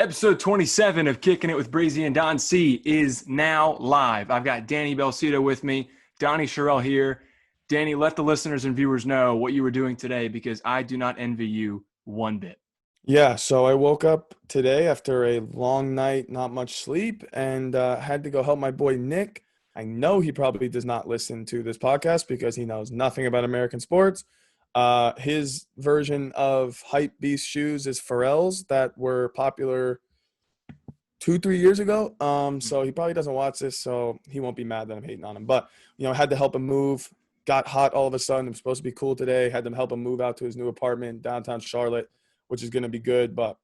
Episode 27 of Kicking It with Breezy and Don C is now live. I've got Danny Belcito with me, Donnie Sherrill here. Danny, let the listeners and viewers know what you were doing today because I do not envy you one bit. Yeah, so I woke up today after a long night, not much sleep, and had to go help my boy Nick. I know he probably does not listen to this podcast because he knows nothing about American sports. His version of Hype Beast shoes is Pharrell's that were popular 2-3 years ago. So he probably doesn't watch this, so he won't be mad that I'm hating on him. But I had to help him move. Got hot all of a sudden. It was supposed to be cool today. Had to help him move out to his new apartment in downtown Charlotte, which is going to be good. But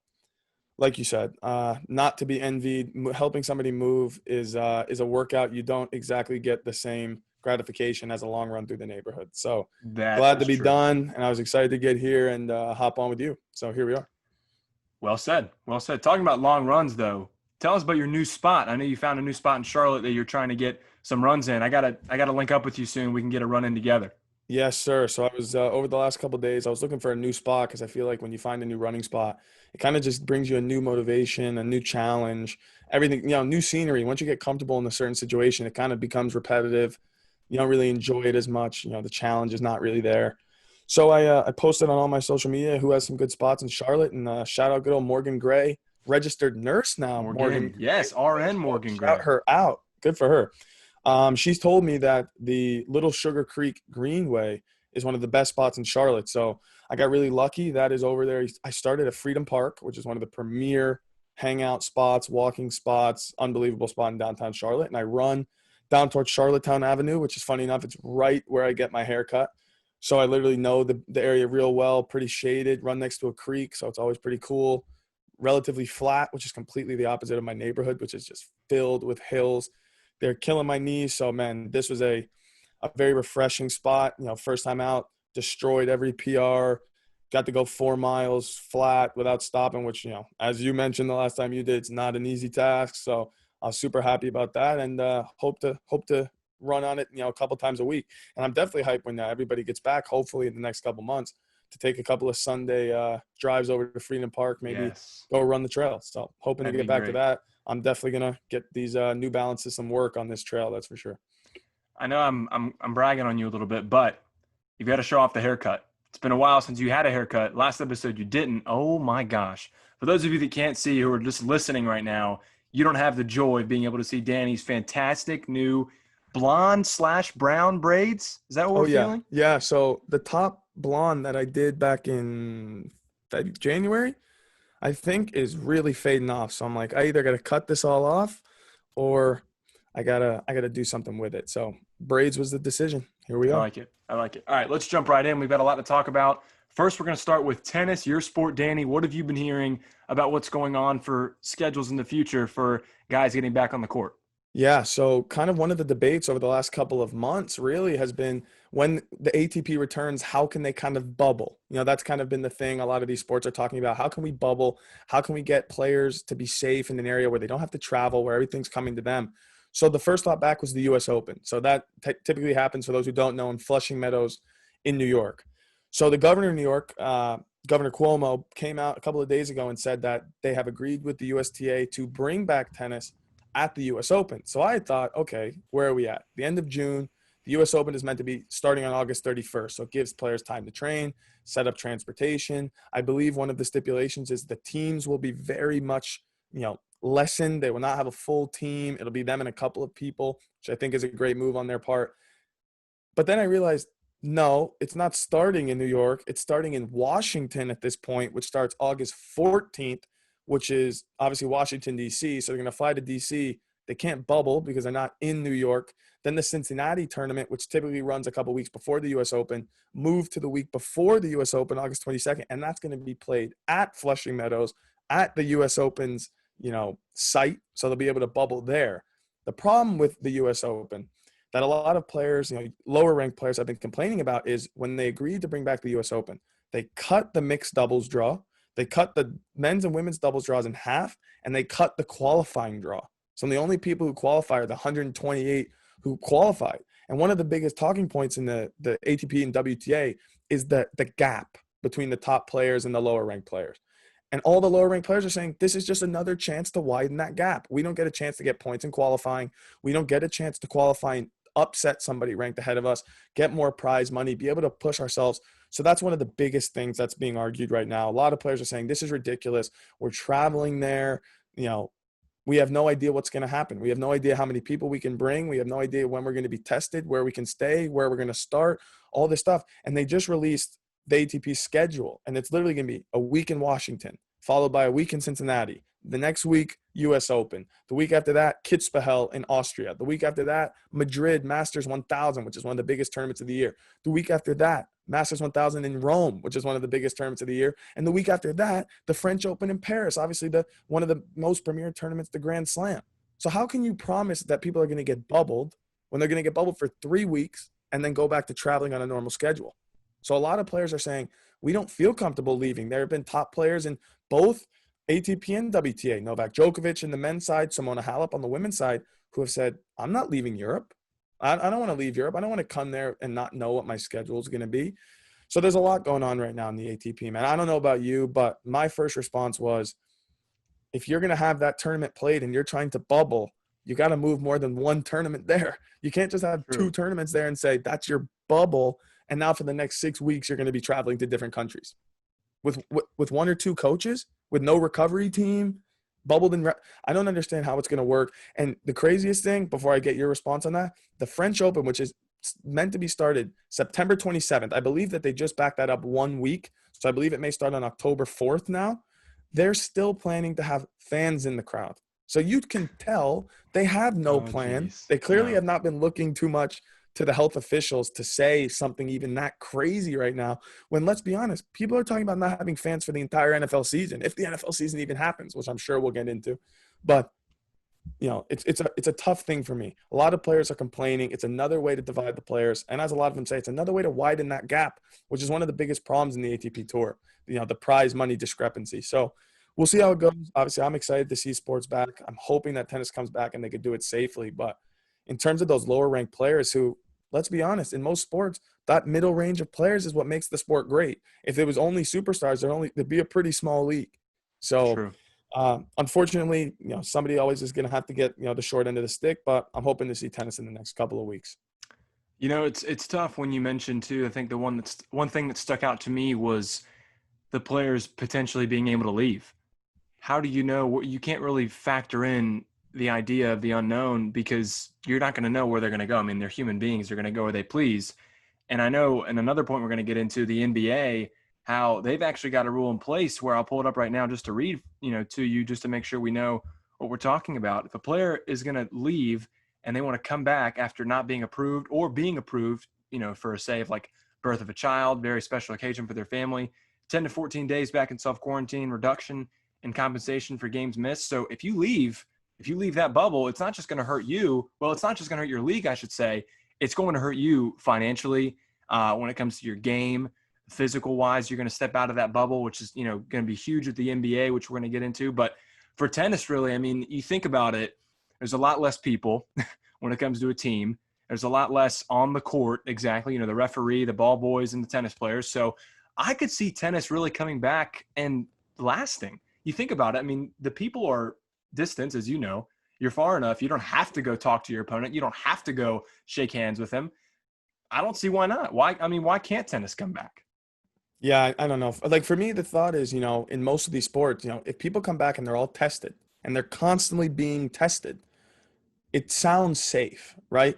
like you said, not to be envied. Helping somebody move is a workout. You don't exactly get the same gratification as a long run through the neighborhood. So glad to be done, and I was excited to get here and hop on with you. So here we are. Well said. Well said. Talking about long runs, though, tell us about your new spot. I know you found a new spot in Charlotte that you're trying to get some runs in. I gotta link up with you soon. We can get a run in together. Yes, sir. So I was over the last couple of days, I was looking for a new spot because I feel like when you find a new running spot, it kind of just brings you a new motivation, a new challenge, everything, new scenery. Once you get comfortable in a certain situation, it kind of becomes repetitive. You don't really enjoy it as much. The challenge is not really there. So I posted on all my social media who has some good spots in Charlotte, and shout out good old Morgan Gray, registered nurse now. Morgan yes, RN Morgan Gray. Shout her out. Good for her. She's told me that the Little Sugar Creek Greenway is one of the best spots in Charlotte. So I got really lucky. That is over there. I started at Freedom Park, which is one of the premier hangout spots, walking spots, unbelievable spot in downtown Charlotte. And I run down towards Charlottetown Avenue, which is funny enough, it's right where I get my hair cut. So I literally know the area real well, pretty shaded, run next to a creek. So it's always pretty cool, relatively flat, which is completely the opposite of my neighborhood, which is just filled with hills. They're killing my knees. So, man, this was a very refreshing spot. First time out, destroyed every PR, got to go 4 miles flat without stopping, which, as you mentioned the last time you did, it's not an easy task. So I was super happy about that and hope to run on it, a couple times a week. And I'm definitely hyped when everybody gets back, hopefully in the next couple months, to take a couple of Sunday drives over to Freedom Park, maybe go run the trail. So hoping to get back to that. I'm definitely gonna get these New Balances some work on this trail. That's for sure. I know I'm bragging on you a little bit, but you've got to show off the haircut. It's been a while since you had a haircut. Last episode you didn't. Oh my gosh! For those of you that can't see who are just listening right now, you don't have the joy of being able to see Danny's fantastic new blonde/brown braids. Is that what we're feeling? Yeah. So the top blonde that I did back in January, I think is really fading off. So I'm like, I either got to cut this all off or I gotta do something with it. So braids was the decision. Here we are. I like it. All right, let's jump right in. We've got a lot to talk about. First, we're going to start with tennis, your sport, Danny. What have you been hearing about what's going on for schedules in the future for guys getting back on the court? Yeah, so kind of one of the debates over the last couple of months really has been when the ATP returns, how can they kind of bubble? That's kind of been the thing a lot of these sports are talking about. How can we bubble? How can we get players to be safe in an area where they don't have to travel, where everything's coming to them? So the first thought back was the U.S. Open. So that typically happens, for those who don't know, in Flushing Meadows in New York. So the governor of New York, Governor Cuomo, came out a couple of days ago and said that they have agreed with the USTA to bring back tennis at the U.S. Open. So I thought, okay, where are we at? The end of June, the U.S. Open is meant to be starting on August 31st. So it gives players time to train, set up transportation. I believe one of the stipulations is the teams will be very much, lessened. They will not have a full team. It'll be them and a couple of people, which I think is a great move on their part. But then I realized, no, it's not starting in New York. It's starting in Washington at this point, which starts August 14th, which is obviously Washington, D.C. So they're going to fly to D.C. They can't bubble because they're not in New York. Then the Cincinnati tournament, which typically runs a couple weeks before the U.S. Open, moved to the week before the U.S. Open, August 22nd, and that's going to be played at Flushing Meadows at the U.S. Open's, site. So they'll be able to bubble there. The problem with the U.S. Open that a lot of players, lower ranked players have been complaining about is when they agreed to bring back the U.S. Open, they cut the mixed doubles draw. They cut the men's and women's doubles draws in half, and they cut the qualifying draw. So the only people who qualify are the 128 who qualified. And one of the biggest talking points in the ATP and WTA is the gap between the top players and the lower ranked players. And all the lower ranked players are saying this is just another chance to widen that gap. We don't get a chance to get points in qualifying. We don't get a chance to qualify and upset somebody ranked ahead of us, get more prize money, be able to push ourselves. So that's one of the biggest things that's being argued right now. A lot of players are saying this is ridiculous. We're traveling there. You know, we have no idea what's going to happen. We have no idea how many people we can bring. We have no idea when we're going to be tested, where we can stay, where we're going to start, all this stuff. And they just released the ATP schedule, and it's literally going to be a week in Washington, followed by a week in Cincinnati. The next week, US Open. The week after that, Kitzbühel in Austria. The week after that, Madrid Masters 1000, which is one of the biggest tournaments of the year. The week after that, Masters 1000 in Rome, which is one of the biggest tournaments of the year. And the week after that, the French Open in Paris, obviously one of the most premier tournaments, the Grand Slam. So how can you promise that people are going to get bubbled when they're going to get bubbled for 3 weeks and then go back to traveling on a normal schedule? So a lot of players are saying, we don't feel comfortable leaving. There have been top players in both ATP and WTA, Novak Djokovic in the men's side, Simona Halep on the women's side, who have said, I'm not leaving Europe. I don't want to leave Europe. I don't want to come there and not know what my schedule is going to be. So there's a lot going on right now in the ATP, man. I don't know about you, but my first response was, if you're going to have that tournament played and you're trying to bubble, you got to move more than one tournament there. You can't just have two tournaments there and say, that's your bubble. And now for the next 6 weeks, you're going to be traveling to different countries with one or two coaches, with no recovery team, bubbled in. I don't understand how it's going to work. And the craziest thing, before I get your response on that, the French Open, which is meant to be started September 27th. I believe that they just backed that up 1 week. So I believe it may start on October 4th now. They're still planning to have fans in the crowd. So you can tell they have no plan. Geez. They clearly have not been looking too much to the health officials to say something even that crazy right now, when, let's be honest, people are talking about not having fans for the entire NFL season, if the NFL season even happens, which I'm sure we'll get into. But, you know, it's a tough thing for me. A lot of players are complaining. It's another way to divide the players. And as a lot of them say, it's another way to widen that gap, which is one of the biggest problems in the ATP Tour, you know, the prize money discrepancy. So we'll see how it goes. Obviously, I'm excited to see sports back. I'm hoping that tennis comes back and they could do it safely. But in terms of those lower ranked players who, let's be honest, in most sports, that middle range of players is what makes the sport great. If it was only superstars, there'd be a pretty small league. So unfortunately, you know, somebody always is going to have to get, you know, the short end of the stick, but I'm hoping to see tennis in the next couple of weeks. You know, it's tough when you mentioned too. I think the one thing that stuck out to me was the players potentially being able to leave. How do you know? You can't really factor in the idea of the unknown because you're not going to know where they're going to go. I mean, they're human beings. They're going to go where they please. And I know, and another point we're going to get into, the NBA, how they've actually got a rule in place where I'll pull it up right now just to read, you know, to you, just to make sure we know what we're talking about. If a player is going to leave and they want to come back after not being approved or being approved, you know, for a say of like birth of a child, very special occasion for their family, 10 to 14 days back in self-quarantine, reduction in compensation for games missed. So if you leave that bubble, it's not just going to hurt you. Well, it's not just going to hurt your league, I should say. It's going to hurt you financially when it comes to your game. Physical wise, you're going to step out of that bubble, which is, you know, going to be huge with the NBA, which we're going to get into. But for tennis, really, I mean, you think about it, there's a lot less people when it comes to a team. There's a lot less on the court, exactly, you know, the referee, the ball boys, and the tennis players. So I could see tennis really coming back and lasting. You think about it, I mean, the people are distance, as you know, you're far enough. You don't have to go talk to your opponent. You don't have to go shake hands with him. I don't see why not. Why can't tennis come back? Yeah, I don't know. Like for me, the thought is, you know, in most of these sports, you know, if people come back and they're all tested and they're constantly being tested, it sounds safe, right?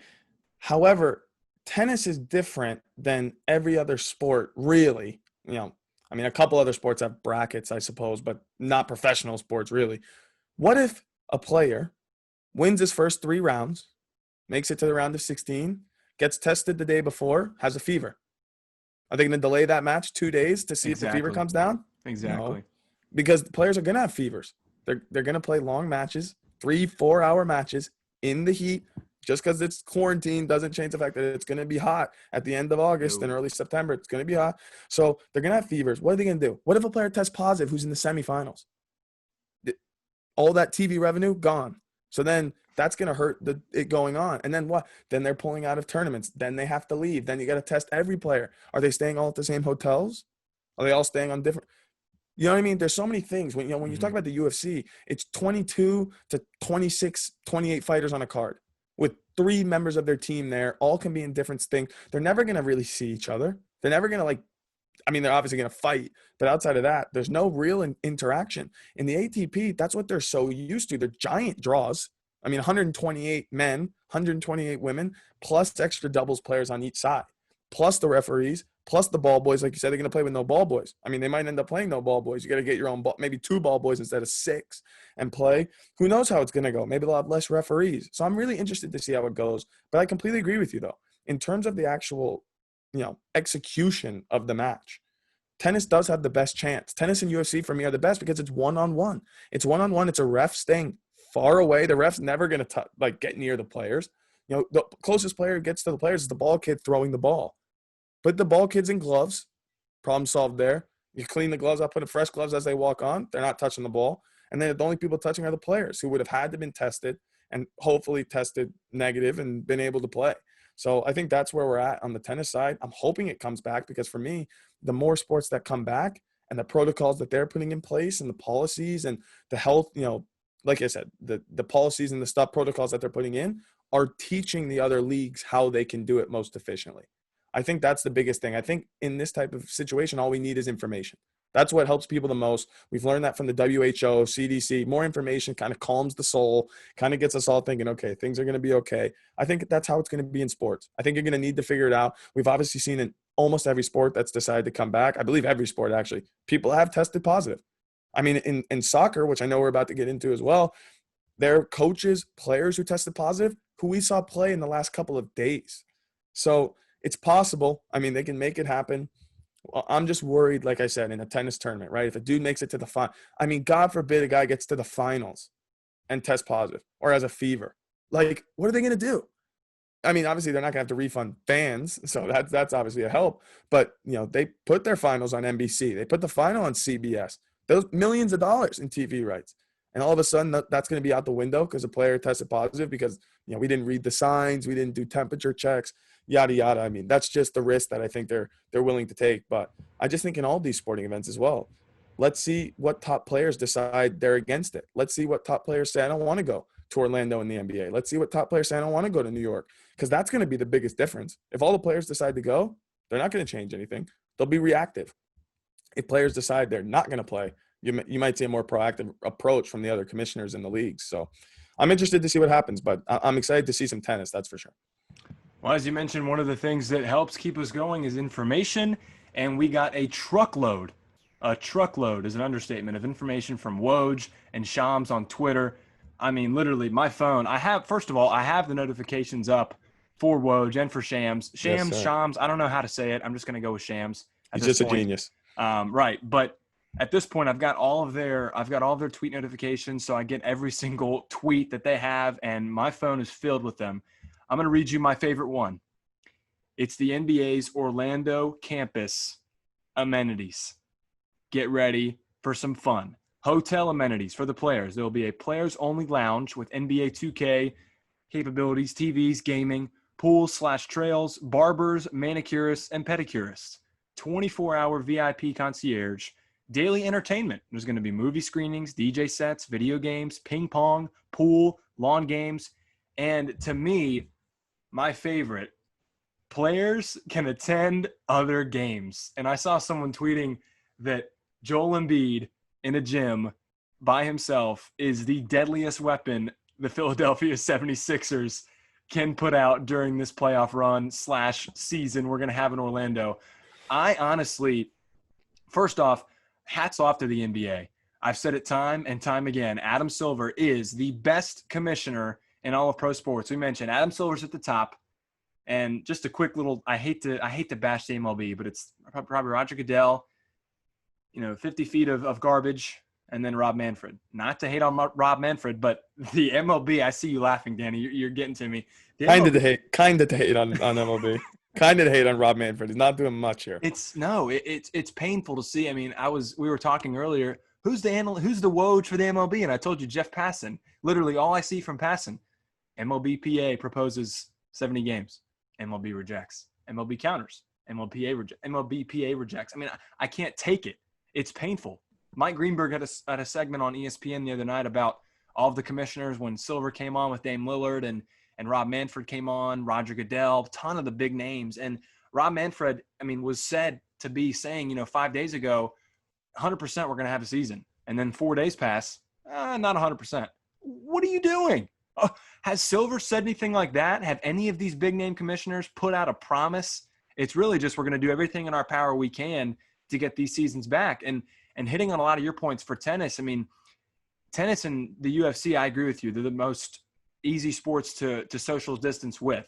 However, tennis is different than every other sport, really. You know, I mean, a couple other sports have brackets, I suppose, but not professional sports, really. What if a player wins his first 3 rounds, makes it to the round of 16, gets tested the day before, has a fever? Are they going to delay that match 2 days to see if the fever comes down? Exactly. No, because the players are going to have fevers. They're going to play long matches, 3-4 hour matches in the heat. Just because it's quarantine doesn't change the fact that it's going to be hot at the end of August and early September. It's going to be hot. So they're going to have fevers. What are they going to do? What if a player tests positive who's in the semifinals? All that TV revenue gone. So then that's going to hurt it going on. And then what? Then they're pulling out of tournaments. Then they have to leave. Then you got to test every player. Are they staying all at the same hotels? Are they all staying on different? You know what I mean? There's so many things. When you talk Mhm. about the UFC, it's 22 to 26, 28 fighters on a card with 3 members of their team there. All can be in different things. They're never going to really see each other. They're never going to like, I mean, they're obviously going to fight, but outside of that, there's no real interaction. In the ATP, that's what they're so used to. They're giant draws. I mean, 128 men, 128 women, plus extra doubles players on each side, plus the referees, plus the ball boys. Like you said, they're going to play with no ball boys. I mean, they might end up playing no ball boys. You got to get your own ball, maybe 2 ball boys instead of 6 and play. Who knows how it's going to go? Maybe they'll have less referees. So I'm really interested to see how it goes. But I completely agree with you, though. In terms of the actual, execution of the match, tennis does have the best chance. Tennis and UFC for me are the best because it's one-on-one. It's one-on-one. It's a ref staying far away. The ref's never going to get near the players. The closest player gets to the players is the ball kid throwing the ball. Put the ball kids in gloves. Problem solved there. You clean the gloves up, put fresh gloves as they walk on. They're not touching the ball. And then the only people touching are the players who would have had to been tested and hopefully tested negative and been able to play. So I think that's where we're at on the tennis side. I'm hoping it comes back because for me, the more sports that come back and the protocols that they're putting in place and the policies and the health, like I said, the policies and the stuff protocols that they're putting in are teaching the other leagues how they can do it most efficiently. I think that's the biggest thing. I think in this type of situation, all we need is information. That's what helps people the most. We've learned that from the WHO, CDC. More information kind of calms the soul, kind of gets us all thinking, okay, things are going to be okay. I think that's how it's going to be in sports. I think you're going to need to figure it out. We've obviously seen in almost every sport that's decided to come back. I believe every sport, actually, people have tested positive. I mean, in soccer, which I know we're about to get into as well, there are coaches, players who tested positive who we saw play in the last couple of days. So it's possible. I mean, they can make it happen. Well, I'm just worried, like I said, in a tennis tournament, right? If a dude makes it to the final, I mean, God forbid a guy gets to the finals and tests positive or has a fever. Like, what are they going to do? I mean, obviously they're not going to have to refund fans, so that's obviously a help. But they put their finals on NBC. They put the final on CBS. Those millions of dollars in TV rights, and all of a sudden that's going to be out the window because a player tested positive because we didn't read the signs, we didn't do temperature checks, yada yada. I mean, that's just the risk that I think they're willing to take. But I just think in all these sporting events as well, let's see what top players decide they're against it. Let's see what top players say I don't want to go to Orlando in the NBA. Let's see what top players say I don't want to go to New York, because that's going to be the biggest difference. If all the players decide to go, they're not going to change anything. They'll be reactive. If players decide they're not going to play, you might see a more proactive approach from the other commissioners in the leagues. So I'm interested to see what happens, but I'm excited to see some tennis, that's for sure. Well, as you mentioned, one of the things that helps keep us going is information, and we got a truckload. A truckload is an understatement of information from Woj and Shams on Twitter. I mean, literally, my phone. First of all, I have the notifications up for Woj and for Shams. Yes, sir. Shams. I don't know how to say it. I'm just going to go with Shams at He's this just a point. genius. Right, but at this point, I've got all of their tweet notifications, so I get every single tweet that they have, and my phone is filled with them. I'm going to read you my favorite one. It's the NBA's Orlando campus amenities. Get ready for some fun. Hotel amenities for the players. There will be a players-only lounge with NBA 2K capabilities, TVs, gaming, pools/trails, barbers, manicurists, and pedicurists. 24-hour VIP concierge. Daily entertainment. There's going to be movie screenings, DJ sets, video games, ping pong, pool, lawn games, and to me, my favorite, players can attend other games. And I saw someone tweeting that Joel Embiid in a gym by himself is the deadliest weapon the Philadelphia 76ers can put out during this playoff run / season we're going to have in Orlando. I honestly, first off, hats off to the NBA. I've said it time and time again. Adam Silver is the best commissioner in all of pro sports. We mentioned Adam Silver's at the top. And just a quick little, I hate to bash the MLB, but it's probably Roger Goodell, 50 feet of garbage, and then Rob Manfred. Not to hate on Rob Manfred, but the MLB, I see you laughing, Danny. You're getting to me. Kind of to hate on MLB. Kind of to hate on Rob Manfred. He's not doing much here. It's painful to see. I mean, we were talking earlier. Who's the Woj for the MLB? And I told you Jeff Passan. Literally, all I see from Passan, MLBPA proposes 70 games. MLB rejects. MLB counters. MLBPA rejects. I mean, I can't take it. It's painful. Mike Greenberg had a segment on ESPN the other night about all of the commissioners when Silver came on with Dame Lillard and Rob Manfred came on, Roger Goodell, ton of the big names. And Rob Manfred, I mean, was said to be saying, 5 days ago, 100% we're going to have a season. And then 4 days pass, not 100%. What are you doing? Has Silver said anything like that? Have any of these big name commissioners put out a promise? It's really just we're going to do everything in our power we can to get these seasons back. And hitting on a lot of your points for tennis, I mean, tennis and the UFC, I agree with you. They're the most easy sports to social distance with.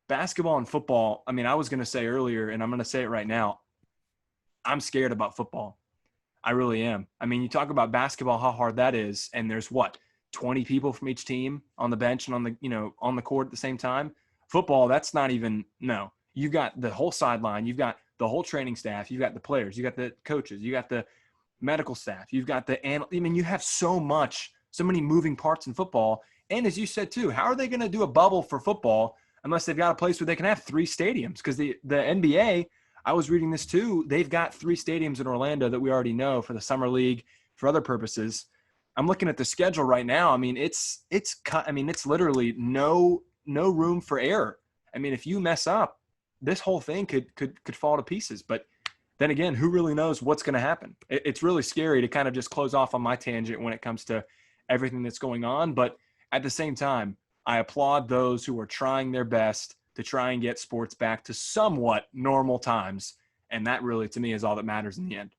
Basketball and football, I mean, I was going to say earlier, and I'm going to say it right now, I'm scared about football. I really am. I mean, you talk about basketball, how hard that is, and there's 20 people from each team on the bench and on the court at the same time. Football, that's not even, no. You've got the whole sideline, you've got the whole training staff, you've got the players, you got the coaches, you got the medical staff, you've got you have so many moving parts in football. And as you said too, how are they going to do a bubble for football unless they've got a place where they can have 3 stadiums? Because the NBA, I was reading this too, they've got 3 stadiums in Orlando that we already know for the summer league, for other purposes. I'm looking at the schedule right now. I mean, it's literally no room for error. I mean, if you mess up, this whole thing could fall to pieces. But then again, who really knows what's going to happen? It's really scary to kind of just close off on my tangent when it comes to everything that's going on. But at the same time, I applaud those who are trying their best to try and get sports back to somewhat normal times. And that really, to me, is all that matters in the end.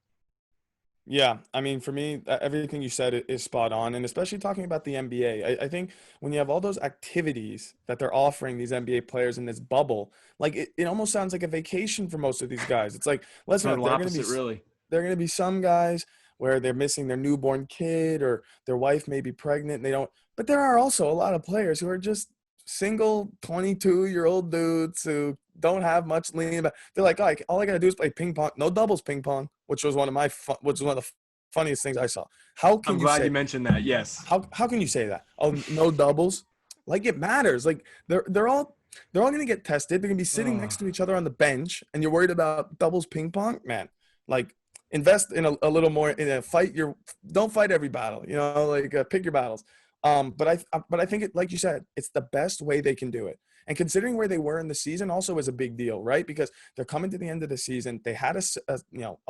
Yeah, I mean, for me, everything you said is spot on, and especially talking about the NBA. I think when you have all those activities that they're offering these NBA players in this bubble, like it almost sounds like a vacation for most of these guys. It's like, let's Total they're opposite, really. they're going to be some guys where they're missing their newborn kid or their wife may be pregnant and they don't. But there are also a lot of players who are just single 22-year-old dudes who don't have much lean back. They're like, all I got to do is play ping pong. No doubles ping pong, which was one of the funniest things I saw. How can I'm you glad say you mentioned that. Yes. how can you say that? Oh, no doubles? Like it matters. Like they're all going to get tested. They're going to be sitting next to each other on the bench and you're worried about doubles ping pong? Man, like invest in a little more in a fight. Don't fight every battle, like pick your battles. But I think it, like you said, it's the best way they can do it. And considering where they were in the season also is a big deal, right? Because they're coming to the end of the season. They had a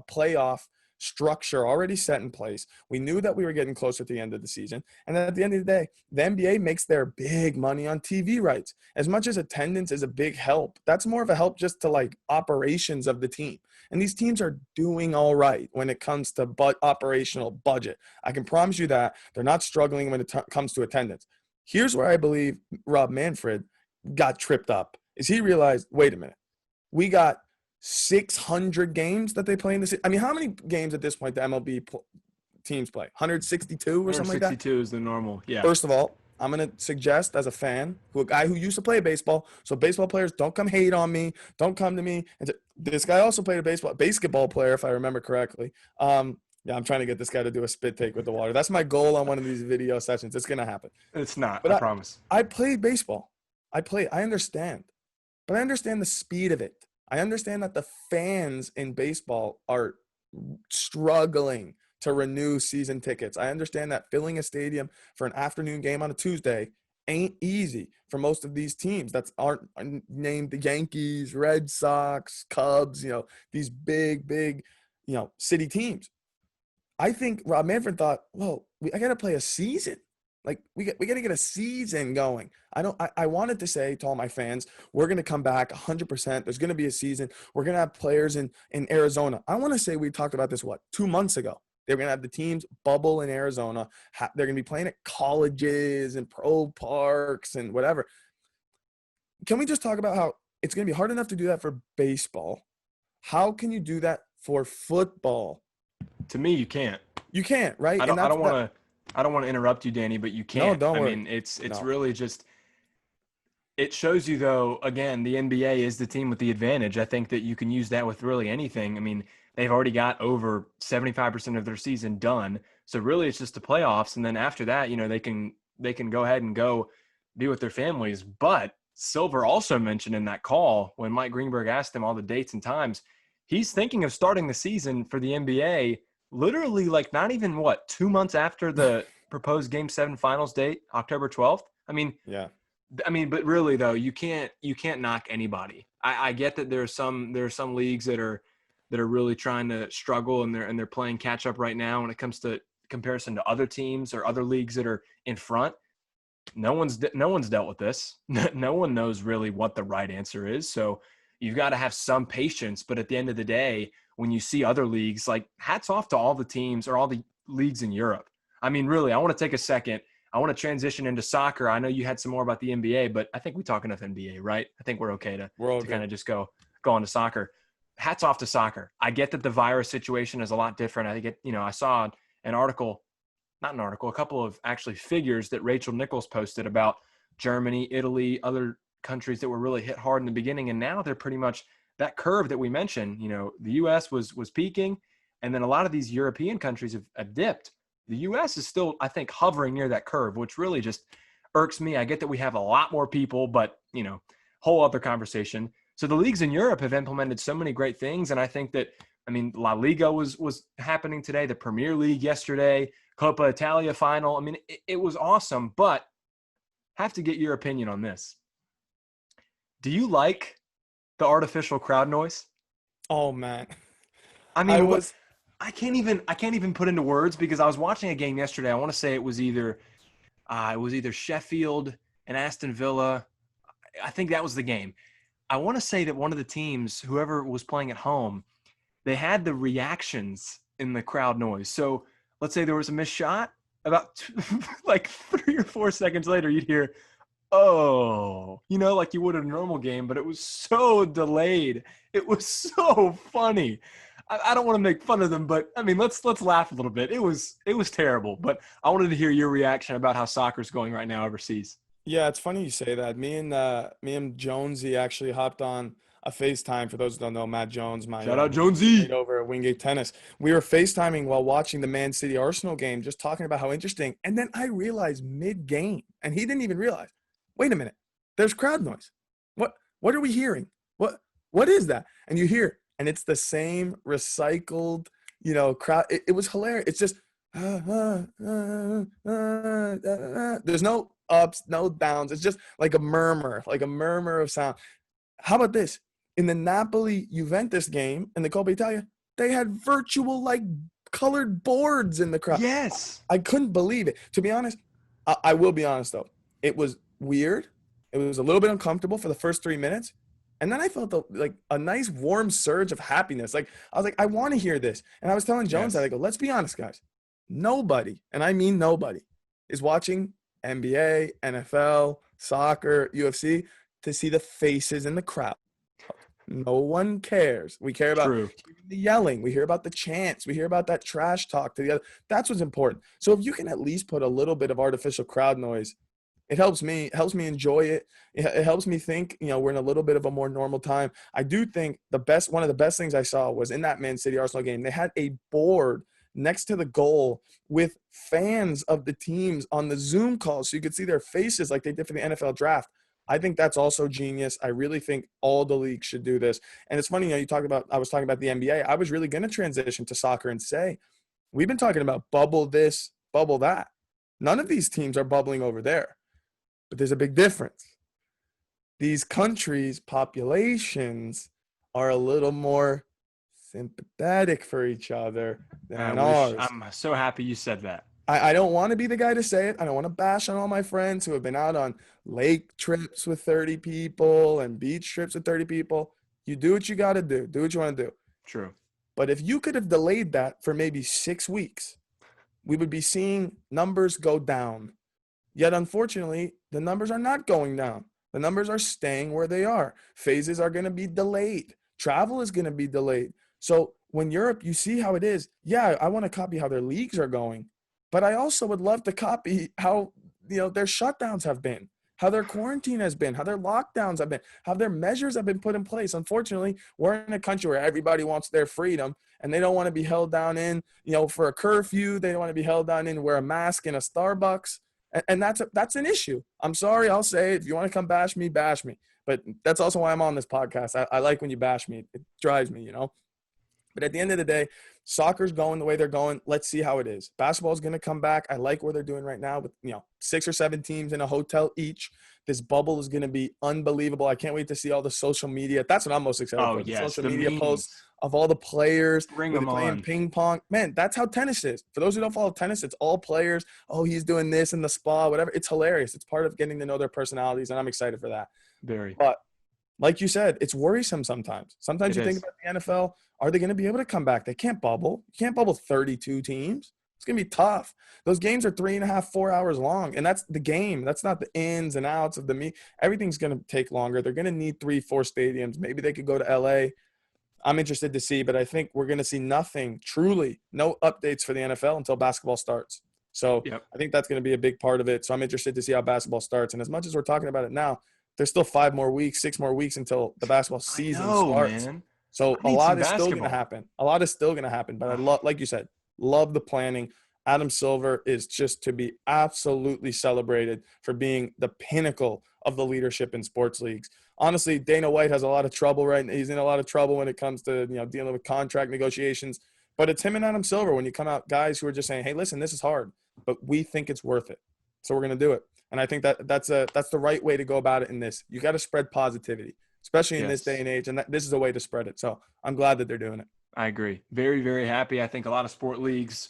playoff structure already set in place. We knew that we were getting closer to the end of the season. And then at the end of the day, the NBA makes their big money on TV rights. As much as attendance is a big help, that's more of a help just to like operations of the team. And these teams are doing all right when it comes to operational budget. I can promise you that they're not struggling when it comes to attendance. Here's where I believe Rob Manfred got tripped up is he realized, wait a minute, we got 600 games that they play in the season. I mean, how many games at this point the MLB teams play? 162 or something like that? 162 is the normal, yeah. First of all, I'm going to suggest as a fan, a guy who used to play baseball, so baseball players don't come hate on me, don't come to me. And this guy also played a basketball player, if I remember correctly. Yeah, I'm trying to get this guy to do a spit take with the water. That's my goal on one of these video sessions. It's going to happen. It's not, but I promise. I played baseball. I understand. But I understand the speed of it. I understand that the fans in baseball are struggling to renew season tickets. I understand that filling a stadium for an afternoon game on a Tuesday ain't easy for most of these teams that aren't named the Yankees, Red Sox, Cubs, these big, city teams. I think Rob Manfred thought, well, I got to play a season. Like we got to get a season going. I wanted to say to all my fans, we're going to come back 100%. There's going to be a season. We're going to have players in Arizona. I want to say we talked about this, 2 months ago. They're going to have the teams bubble in Arizona. They're going to be playing at colleges and pro parks and whatever. Can we just talk about how it's going to be hard enough to do that for baseball? How can you do that for football? To me, you can't. You can't, right? I don't want to interrupt you, Danny, but you can't. No, don't worry. I mean, it's really just – it shows you, though, again, the NBA is the team with the advantage. I think that you can use that with really anything. I mean, they've already got over 75% of their season done. So really it's just the playoffs. And then after that, they can go ahead and go be with their families. But Silver also mentioned in that call when Mike Greenberg asked him all the dates and times, he's thinking of starting the season for the NBA literally like not even 2 months after the proposed Game 7 finals date, October 12th. Yeah. But really though, you can't knock anybody. I get that there are some leagues that are really trying to struggle, and they're playing catch up right now when it comes to comparison to other teams or other leagues that are in front. No one's dealt with this. No one knows really what the right answer is. So you've got to have some patience. But at the end of the day, when you see other leagues, like, hats off to all the teams or all the leagues in Europe. Really, I want to take a second. I want to transition into soccer. I know you had some more about the NBA, but I think we talk enough NBA, right? I think we're okay We're all to kind good. of just go on to soccer. Hats off to soccer. I get that the virus situation is a lot different. I think I saw an article, not an article, a couple of actually figures that Rachel Nichols posted about Germany, Italy, other countries that were really hit hard in the beginning. And now they're pretty much that curve that we mentioned. The US was peaking, and then a lot of these European countries have dipped. The US is still, I think, hovering near that curve, which really just irks me. I get that we have a lot more people, but, whole other conversation. So the leagues in Europe have implemented so many great things. And I think that, La Liga was happening today, the Premier League yesterday, Coppa Italia final. It was awesome, but have to get your opinion on this. Do you like the artificial crowd noise? Oh man. I I mean, what was I can't even put into words, because I was watching a game yesterday. I want to say it was either Sheffield and Aston Villa. I think that was the game. I want to say that one of the teams, whoever was playing at home, they had the reactions in the crowd noise. So let's say there was a missed shot. About like 3 or 4 seconds later, you'd hear, "Oh," like you would in a normal game, but it was so delayed. It was so funny. I don't want to make fun of them, but let's laugh a little bit. It was terrible, but I wanted to hear your reaction about how soccer's going right now overseas. Yeah, it's funny you say that. Me and Jonesy actually hopped on a FaceTime. For those who don't know, Matt Jones, Shout my out teammate Jonesy. over at Wingate Tennis. We were FaceTiming while watching the Man City Arsenal game, just talking about how interesting. And then I realized mid-game, and he didn't even realize. Wait a minute, there's crowd noise. What are we hearing? What is that? And you hear, and it's the same recycled, crowd. It was hilarious. It's just there's no ups, no downs. It's just like a murmur of sound. How about this? In the Napoli Juventus game in the Coppa Italia, they had virtual like colored boards in the crowd. Yes. I couldn't believe it. To be honest, I will be honest though. It was weird. It was a little bit uncomfortable for the first 3 minutes. And then I felt like a nice warm surge of happiness. Like I was like, I want to hear this. And I was telling Jones that I Yes. go, let's be honest, guys. Nobody, and I mean nobody, is watching NBA, NFL, soccer, UFC to see the faces in the crowd. No one cares. We care about True. the yelling. We hear about the chants. We hear about that trash talk to the other. That's what's important. So if you can at least put a little bit of artificial crowd noise, it helps me enjoy it. It helps me think, we're in a little bit of a more normal time. I do think one of the best things I saw was in that Man City Arsenal game. They had a board next to the goal with fans of the teams on the Zoom call so you could see their faces like they did for the NFL draft. I think that's also genius. I really think all the leagues should do this. And it's funny, I was talking about the NBA. I was really going to transition to soccer and say, we've been talking about bubble this, bubble that. None of these teams are bubbling over there. But there's a big difference. These countries' populations are a little more sympathetic for each other than ours. I'm so happy you said that. I don't want to be the guy to say it. I don't want to bash on all my friends who have been out on lake trips with 30 people and beach trips with 30 people. You do what you got to do. Do what you want to do. True. But if you could have delayed that for maybe 6 weeks, we would be seeing numbers go down. Yet, unfortunately, the numbers are not going down. The numbers are staying where they are. Phases are going to be delayed. Travel is going to be delayed. So when Europe, you see how it is. Yeah, I want to copy how their leagues are going. But I also would love to copy how their shutdowns have been, how their quarantine has been, how their lockdowns have been, how their measures have been put in place. Unfortunately, we're in a country where everybody wants their freedom and they don't want to be held down in, for a curfew. They don't want to be held down in wear a mask in a Starbucks. And that's an issue. I'm sorry, I'll say it. If you want to come bash me, bash me. But that's also why I'm on this podcast. I like when you bash me. It drives me. But at the end of the day, soccer's going the way they're going. Let's see how it is. Basketball is going to come back. I like what they're doing right now with 6 or 7 teams in a hotel each. This bubble is going to be unbelievable. I can't wait to see all the social media. That's what I'm most excited Oh for. The yes, social the media posts memes. of all the players Bring where they're them playing on. ping pong. Man, that's how tennis is. For those who don't follow tennis, it's all players. Oh, he's doing this in the spa, whatever. It's hilarious. It's part of getting to know their personalities, and I'm excited for that. Very. But like you said, it's worrisome sometimes. Sometimes It you think is. about the NFL. Are they going to be able to come back? They can't bubble. You can't bubble 32 teams. It's going to be tough. Those games are 3.5, 4 hours long, and that's the game. That's not the ins and outs of the meet. Everything's going to take longer. They're going to need 3, 4 stadiums. Maybe they could go to LA. I'm interested to see, but I think we're going to see nothing, truly, no updates for the NFL until basketball starts. So Yep. I think that's going to be a big part of it. So I'm interested to see how basketball starts. And as much as we're talking about it now, there's still 5 more weeks, 6 more weeks until the basketball I season know, starts. man. So I a need some lot is still going to basketball. happen. A lot is still going to happen. But I Oh, love, like you said, love the planning. Adam Silver is just to be absolutely celebrated for being the pinnacle of the leadership in sports leagues. Honestly, Dana White has a lot of trouble right now. He's in a lot of trouble when it comes to dealing with contract negotiations. But it's him and Adam Silver when you come out, guys who are just saying, "Hey, listen, this is hard, but we think it's worth it, so we're going to do it." And I think that's the right way to go about it in this. You got to spread positivity, especially in this day yes. and age, and this is a way to spread it. So I'm glad that they're doing it. I agree. Very, very happy. I think a lot of sport leagues,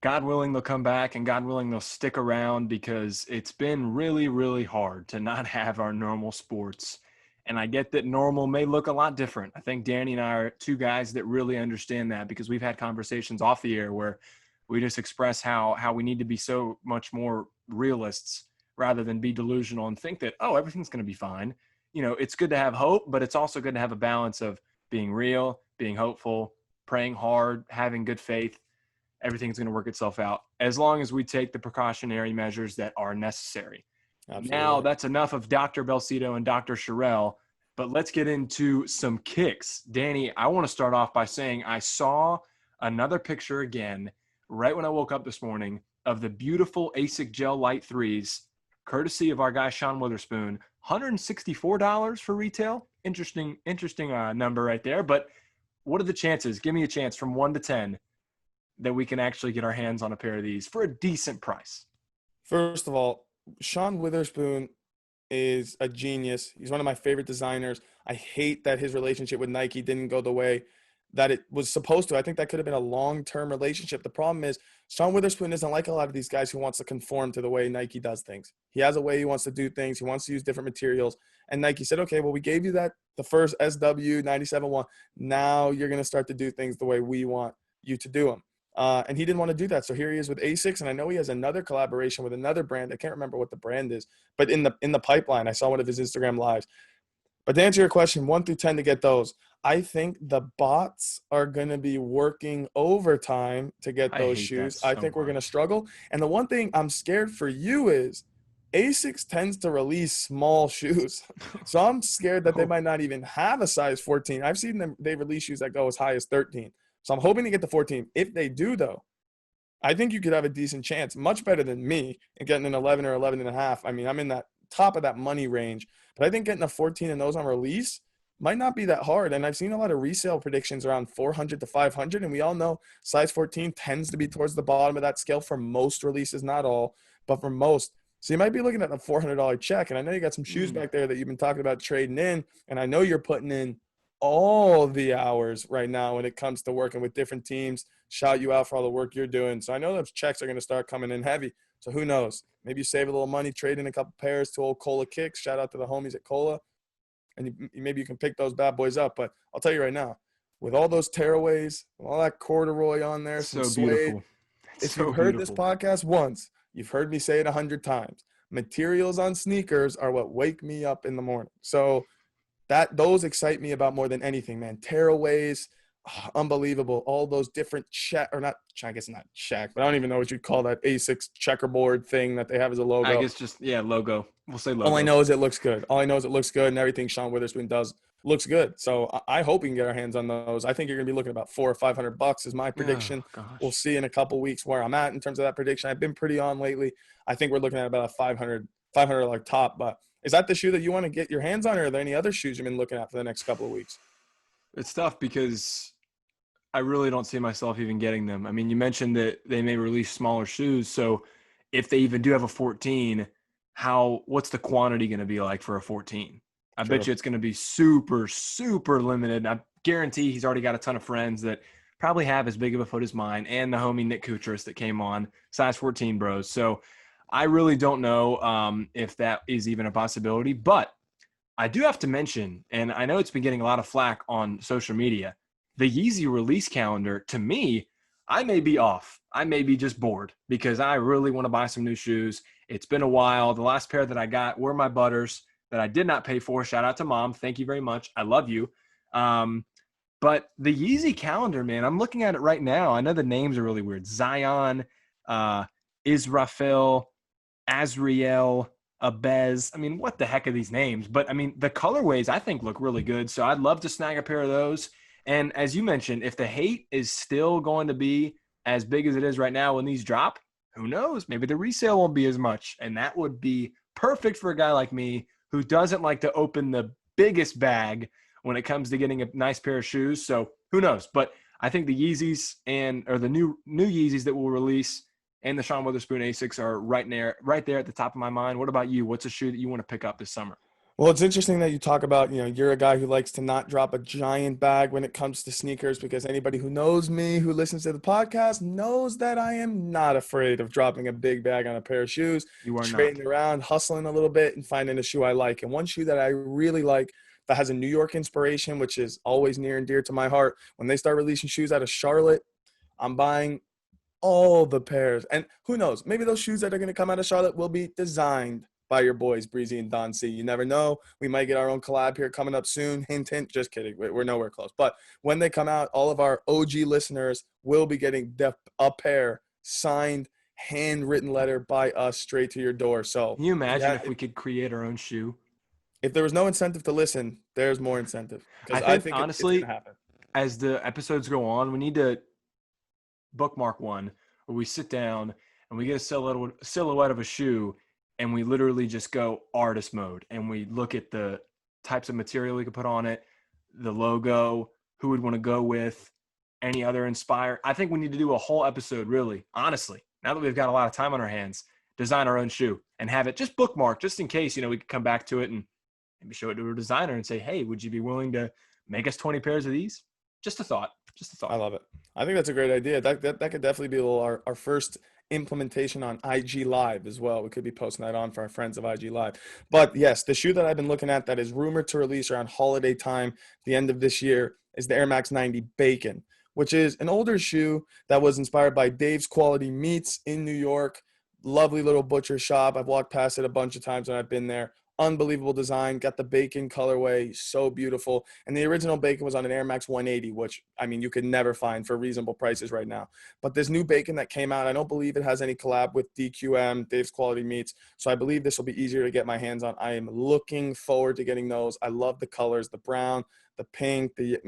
God willing, they'll come back, and God willing, they'll stick around, because it's been really, really hard to not have our normal sports. And I get that normal may look a lot different. I think Danny and I are two guys that really understand that, because we've had conversations off the air where we just express how we need to be so much more realists rather than be delusional and think that, oh, everything's going to be fine. It's good to have hope, but it's also good to have a balance of being real, being hopeful, praying hard, having good faith. Everything's going to work itself out as long as we take the precautionary measures that are necessary. Absolutely Now, right. that's enough of Dr. Belcito and Dr. Sherelle, but let's get into some kicks. Danny, I want to start off by saying I saw another picture again right when I woke up this morning of the beautiful ASIC Gel Light 3s, courtesy of our guy Sean Witherspoon. $164 for retail. Interesting number right there. But what are the chances? Give me a chance from 1 to 10 that we can actually get our hands on a pair of these for a decent price. First of all, Sean Witherspoon is a genius. He's one of my favorite designers. I hate that his relationship with Nike didn't go the way that it was supposed to. I think that could have been a long-term relationship. The problem is Sean Witherspoon isn't like a lot of these guys who wants to conform to the way Nike does things. He has a way he wants to do things. He wants to use different materials. And Nike said, okay, well, we gave you that, the first SW 97.1. Now you're going to start to do things the way we want you to do them. And he didn't want to do that. So here he is with ASICS. And I know he has another collaboration with another brand. I can't remember what the brand is, but in the pipeline, I saw one of his Instagram lives. But to answer your question, 1 through 10 to get those, I think the bots are going to be working overtime to get I those hate that shoes. I so think we're going to much. struggle. And the one thing I'm scared for you is ASICS tends to release small shoes. So I'm scared that they Oh, might not even have a size 14. I've seen them, they release shoes that go as high as 13. So I'm hoping to get the 14. If they do, though, I think you could have a decent chance, much better than me, in getting an 11 or 11 and a half. I mean, I'm in that top of that money range, but I think getting a 14 in those on release might not be that hard. And I've seen a lot of resale predictions around 400 to 500, and we all know size 14 tends to be towards the bottom of that scale for most releases, not all, but for most. So you might be looking at a $400 check. And I know you got some shoes mm. back there that you've been talking about trading in, and I know you're putting in all the hours right now when it comes to working with different teams. Shout you out for all the work you're doing. So I know those checks are going to start coming in heavy. So who knows? Maybe you save a little money, trade in a couple pairs to old Cola Kicks. Shout out to the homies at Cola. And maybe you can pick those bad boys up. But I'll tell you right now, with all those tearaways, all that corduroy on there, some So suede, beautiful. It's if you've so heard this beautiful. podcast once, you've heard me say it 100 times. Materials on sneakers are what wake me up in the morning. So those excite me about more than anything, man. Tearaways, unbelievable. All those different check, or not, I guess not check, but I don't even know what you'd call that ASICS checkerboard thing that they have as a I logo. guess just, yeah, logo. We'll say All I logo. know is it looks good. All I know is it looks good, and everything Sean Witherspoon does looks good. So I hope we can get our hands on those. I think you're going to be looking at about $400 or $500 is my Oh, prediction. We'll gosh. see in a couple weeks where I'm at in terms of that prediction. I've been pretty on lately. I think we're looking at about a $500 top. But is that the shoe that you want to get your hands on, or are there any other shoes you've been looking at for the next couple of weeks? It's tough because I really don't see myself even getting them. I mean, you mentioned that they may release smaller shoes. So if they even do have a 14, what's the quantity going to be like for a 14? I bet True. you it's going to be super, super limited. I guarantee he's already got a ton of friends that probably have as big of a foot as mine, and the homie Nick Kuchris that came on, size 14 bros. So I really don't know if that is even a possibility, but I do have to mention, and I know it's been getting a lot of flack on social media, the Yeezy release calendar, to me, I may be off. I may be just bored because I really want to buy some new shoes. It's been a while. The last pair that I got were my Butters that I did not pay for. Shout out to Mom. Thank you very much. I love you. But the Yeezy calendar, man, I'm looking at it right now. I know the names are really weird. Zion, Israfil, Azriel, Abez. I mean, what the heck are these names? But I mean, the colorways I think look really good. So I'd love to snag a pair of those. And as you mentioned, if the hate is still going to be as big as it is right now when these drop, who knows? Maybe the resale won't be as much. And that would be perfect for a guy like me who doesn't like to open the biggest bag when it comes to getting a nice pair of shoes. So who knows? But I think the Yeezys or the new Yeezys that we'll release and the Sean Wotherspoon Asics are right there at the top of my mind. What about you? What's a shoe that you want to pick up this summer? Well, it's interesting that you talk about, you're a guy who likes to not drop a giant bag when it comes to sneakers, because anybody who knows me, who listens to the podcast, knows that I am not afraid of dropping a big bag on a pair of shoes, You are not. trading around, hustling a little bit, and finding a shoe I like. And one shoe that I really like that has a New York inspiration, which is always near and dear to my heart, when they start releasing shoes out of Charlotte, I'm buying all the pairs. And who knows, maybe those shoes that are going to come out of Charlotte will be designed by your boys, Breezy and Don C. You never know. We might get our own collab here coming up soon. Hint, hint. Just kidding. We're nowhere close. But when they come out, all of our OG listeners will be getting a pair signed, handwritten letter by us straight to your door. So Can you imagine if we could create our own shoe? if there was no incentive to listen, there's more incentive, because I I think think it's going honestly, to happen. as the episodes go on, we need to bookmark one where we sit down and we get a silhouette of a shoe and we literally just go artist mode and we look at the types of material we could put on it, the logo, who would want to go with, any other inspire. I think we need to do a whole episode, really, honestly, now that we've got a lot of time on our hands, design our own shoe and have it just bookmarked just in case, we could come back to it and maybe show it to a designer and say, hey, would you be willing to make us 20 pairs of these? Just a thought. Just a thought. I love it. I think that's a great idea. That could definitely be our first implementation on IG Live as well. We could be posting that on for our friends of IG Live. But yes, the shoe that I've been looking at that is rumored to release around holiday time, the end of this year, is the Air Max 90 Bacon, which is an older shoe that was inspired by Dave's Quality Meats in New York. Lovely little butcher shop. I've walked past it a bunch of times when I've been there. Unbelievable design, got the bacon colorway, so beautiful. And the original bacon was on an Air Max 180, which, I mean, you could never find for reasonable prices right now. But this new bacon that came out, I don't believe it has any collab with DQM, Dave's Quality Meats. So I believe this will be easier to get my hands on. I am looking forward to getting those. I love the colors, the brown, the pink, the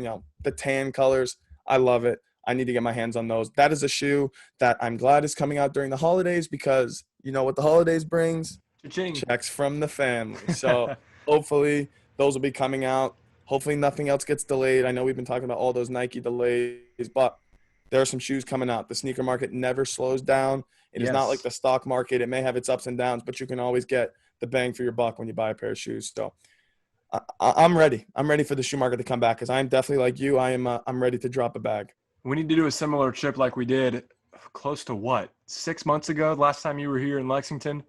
tan colors. I love it. I need to get my hands on those. That is a shoe that I'm glad is coming out during the holidays, because you know what the holidays brings? Cha-ching. Checks from the family. So hopefully those will be coming out. Hopefully nothing else gets delayed. I know we've been talking about all those Nike delays, but there are some shoes coming out. The sneaker market never slows down. It is not like the stock market. It may have its ups and downs, but you can always get the bang for your buck when you buy a pair of shoes. So I'm ready. I'm ready for the shoe market to come back, because I'm definitely like you. I'm ready to drop a bag. We need to do a similar trip like we did close to 6 months ago, last time you were here in Lexington,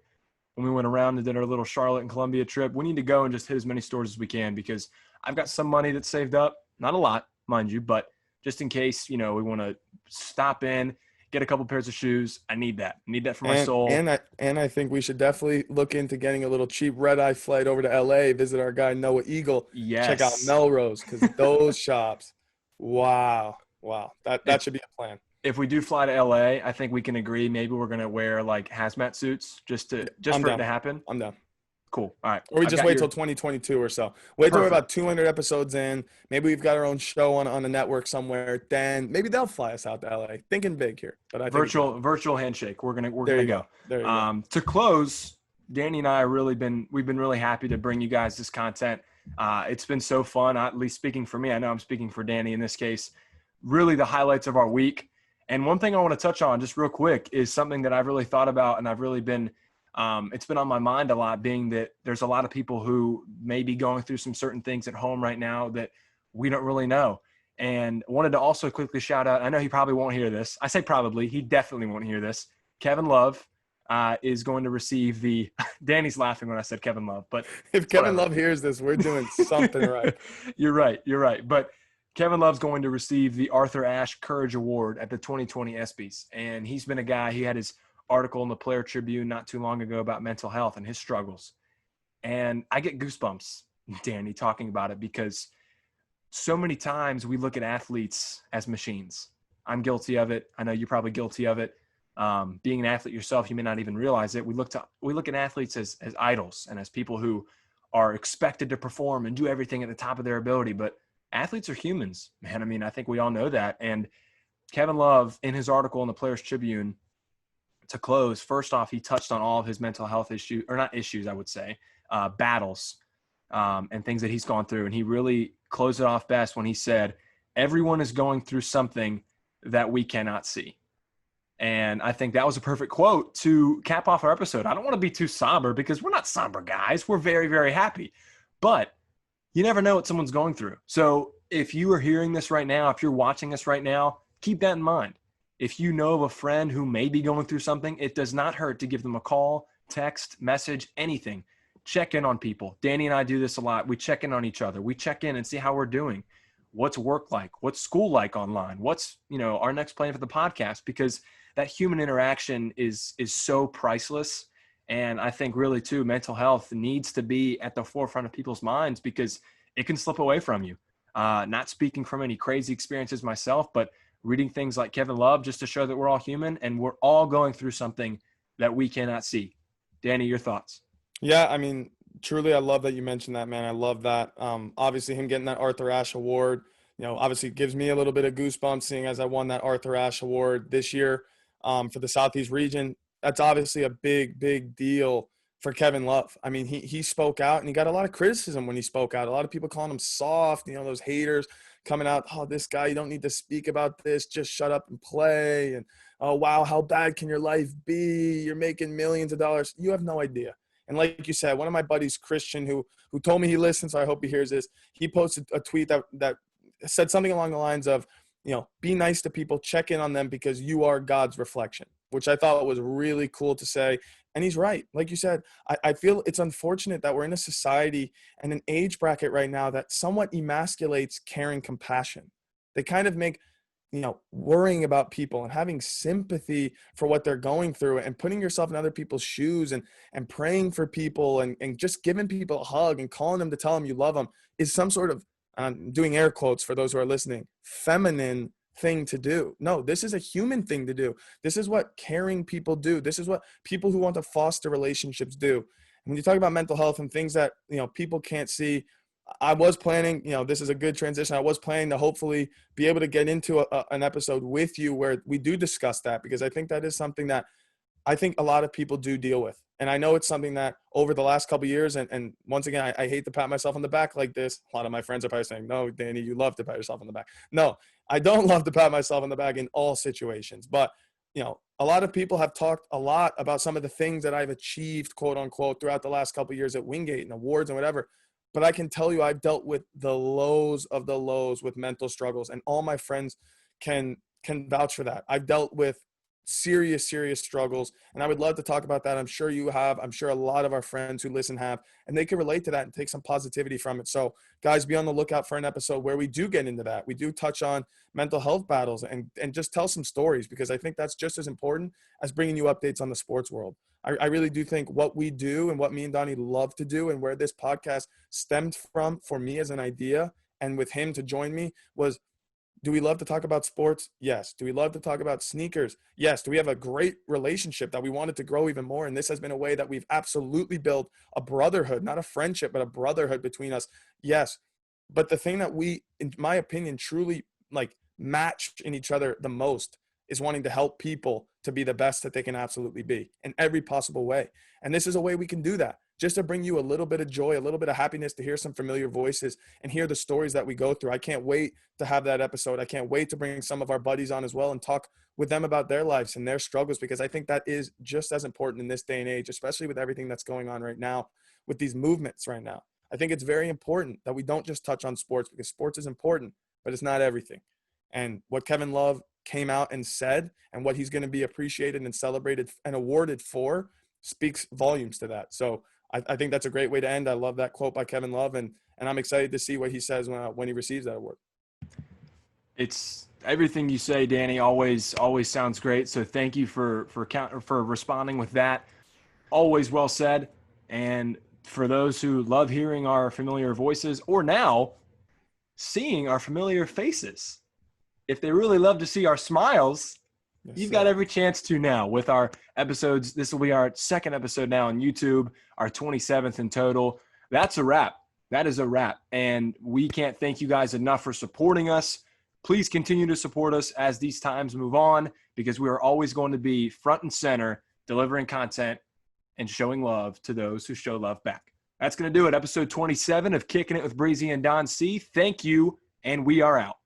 when we went around and did our little Charlotte and Columbia trip. We need to go and just hit as many stores as we can, because I've got some money that's saved up. Not a lot, mind you, but just in case, we want to stop in, get a couple pairs of shoes. I need that. I need that for my soul. And I think we should definitely look into getting a little cheap red-eye flight over to LA, visit our guy Noah Eagle, check out Melrose, because those shops, wow. That should be a plan. If we do fly to LA, I think we can agree maybe we're going to wear like hazmat suits just for it to happen. I'm down. Cool. All right. Or we just wait till 2022 or so. Wait till we're about 200 episodes in. Maybe we've got our own show on a network somewhere. Then maybe they'll fly us out to LA. Thinking big here. But I think virtual handshake. We're gonna go. There you go. To close, Danny and I we've been really happy to bring you guys this content. It's been so fun. At least speaking for me, I know I'm speaking for Danny in this case. really the highlights of our week. And one thing I want to touch on just real quick is something that I've really thought about, and I've really been it's been on my mind a lot, being that there's a lot of people who may be going through some certain things at home right now that we don't really know. And wanted to also quickly shout out, I know he probably won't hear this. I say probably, he definitely won't hear this. Kevin Love is going to receive the – Danny's laughing when I said Kevin Love, but If Kevin Love hears this, we're doing something right. You're right. You're right. But Kevin Love's going to receive the Arthur Ashe Courage Award at the 2020 ESPYs. And he's been a guy – he had his article in the Player Tribune not too long ago about mental health and his struggles. And I get goosebumps, Danny, talking about it, because so many times we look at athletes as machines. I'm guilty of it. I know you're probably guilty of it. Being an athlete yourself, you may not even realize it. We look at athletes as idols and as people who are expected to perform and do everything at the top of their ability. But athletes are humans, man. I mean, I think we all know that. And Kevin Love, in his article in the Players Tribune, to close, first off, he touched on all of his mental health issues, or not issues, I would say, battles and things that he's gone through. And he really closed it off best when he said, everyone is going through something that we cannot see. And I think that was a perfect quote to cap off our episode. I don't want to be too somber because we're not somber guys. We're very, very happy. But you never know what someone's going through. So if you are hearing this right now, if you're watching this right now, keep that in mind. If you know of a friend who may be going through something, it does not hurt to give them a call, text, message, anything. Check in on people. Danny and I do this a lot. We check in on each other. We check in and see how we're doing. What's work like? What's school like online? What's, our next plan for the podcast? Because that human interaction is so priceless. And I think really too, mental health needs to be at the forefront of people's minds because it can slip away from you. Not speaking from any crazy experiences myself, but reading things like Kevin Love just to show that we're all human and we're all going through something that we cannot see. Danny, your thoughts? Yeah, I mean, truly, I love that you mentioned that, man. I love that. Obviously, him getting that Arthur Ashe Award, obviously gives me a little bit of goosebumps seeing as I won that Arthur Ashe Award this year for the Southeast region. That's obviously a big, big deal for Kevin Love. I mean, he spoke out, and he got a lot of criticism when he spoke out. A lot of people calling him soft, those haters coming out, oh, this guy, you don't need to speak about this, just shut up and play. And, oh, wow, how bad can your life be? You're making millions of dollars. You have no idea. And like you said, one of my buddies, Christian, who told me he listens, so I hope he hears this, he posted a tweet that said something along the lines of, be nice to people, check in on them because you are God's reflection, which I thought was really cool to say. And he's right. Like you said, I feel it's unfortunate that we're in a society and an age bracket right now that somewhat emasculates caring compassion. They kind of make worrying about people and having sympathy for what they're going through and putting yourself in other people's shoes and praying for people and just giving people a hug and calling them to tell them you love them is some sort of, doing air quotes for those who are listening, feminine thing to do. No, this is a human thing to do. This is what caring people do. This is what people who want to foster relationships do. And when you talk about mental health and things that, people can't see, I was planning, this is a good transition. I was planning to hopefully be able to get into an episode with you where we do discuss that, because I think that is something that I think a lot of people do deal with. And I know it's something that over the last couple of years, and once again, I hate to pat myself on the back like this. A lot of my friends are probably saying, no, Danny, you love to pat yourself on the back. No, I don't love to pat myself on the back in all situations. But, a lot of people have talked a lot about some of the things that I've achieved, quote unquote, throughout the last couple of years at Wingate and awards and whatever. But I can tell you I've dealt with the lows of the lows with mental struggles, and all my friends can vouch for that. I've dealt with serious struggles, and I would love to talk about that. I'm sure you have. I'm sure a lot of our friends who listen have, and they can relate to that and take some positivity from it. So guys, be on the lookout for an episode where we do get into that. We do touch on mental health battles and just tell some stories, because I think that's just as important as bringing you updates on the sports world. I really do think what we do and what me and Donnie love to do, and where this podcast stemmed from for me as an idea and with him to join me, was, do we love to talk about sports? Yes. Do we love to talk about sneakers? Yes. Do we have a great relationship that we wanted to grow even more? And this has been a way that we've absolutely built a brotherhood, not a friendship, but a brotherhood between us. Yes. But the thing that we, in my opinion, truly match in each other the most is wanting to help people to be the best that they can absolutely be in every possible way. And this is a way we can do that. just to bring you a little bit of joy, a little bit of happiness, to hear some familiar voices and hear the stories that we go through. I can't wait to have that episode. I can't wait to bring some of our buddies on as well and talk with them about their lives and their struggles, because I think that is just as important in this day and age, especially with everything that's going on right now with these movements right now. I think it's very important that we don't just touch on sports, because sports is important, but it's not everything. And what Kevin Love came out and said, and what he's going to be appreciated and celebrated and awarded for, speaks volumes to that. So I think that's a great way to end. I love that quote by Kevin Love, and I'm excited to see what he says when he receives that award. It's everything you say, Danny. Always sounds great. So thank you for responding with that. Always well said. And for those who love hearing our familiar voices, or now seeing our familiar faces, if they really love to see our smiles, you've got every chance to now with our episodes. This will be our second episode now on YouTube, our 27th in total. That's a wrap. That is a wrap. And we can't thank you guys enough for supporting us. Please continue to support us as these times move on, because we are always going to be front and center, delivering content and showing love to those who show love back. That's going to do it. Episode 27 of Kicking It with Breezy and Don C. Thank you, and we are out.